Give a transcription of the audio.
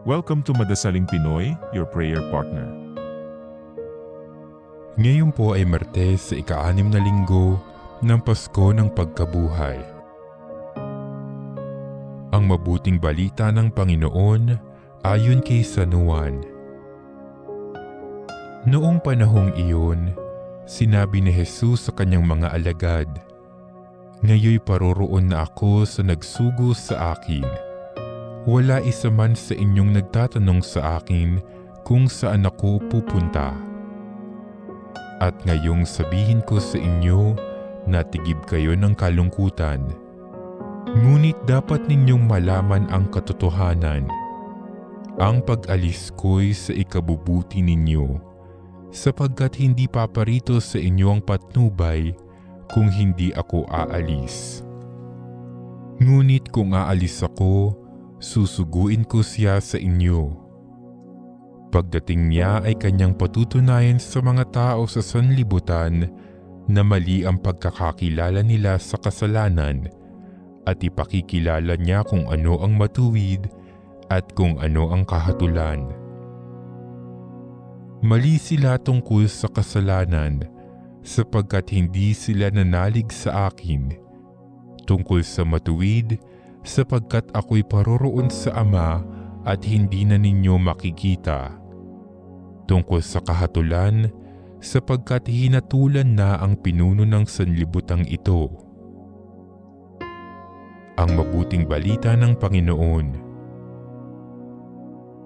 Welcome to Madasaling Pinoy, your prayer partner. Ngayon po ay Martes sa ika-6 na linggo ng Pasko ng Pagkabuhay. Ang mabuting balita ng Panginoon ayon kay San Juan. Noong panahong iyon, sinabi ni Jesus sa kanyang mga alagad, "Ngayoy paroroon na ako sa nagsugo sa akin. Wala isa man sa inyong nagtatanong sa akin kung saan ako pupunta. At ngayong sabihin ko sa inyo, natigib kayo ng kalungkutan. Ngunit dapat ninyong malaman ang katotohanan. Ang pag-alis ko'y sa ikabubuti ninyo, sapagkat hindi paparito sa inyo ang patnubay kung hindi ako aalis. Ngunit kung aalis ako, susuguin ko siya sa inyo. Pagdating niya ay kanyang patutunayan sa mga tao sa sanlibutan na mali ang pagkakakilala nila sa kasalanan at ipakikilala niya kung ano ang matuwid at kung ano ang kahatulan. Mali sila tungkol sa kasalanan sapagkat hindi sila nanalig sa akin. Tungkol sa matuwid sapagkat ako'y paroroon sa Ama at hindi na ninyo makikita. Tungkol sa kahatulan, sapagkat hinatulan na ang pinuno ng sanlibutang ito." Ang mabuting balita ng Panginoon.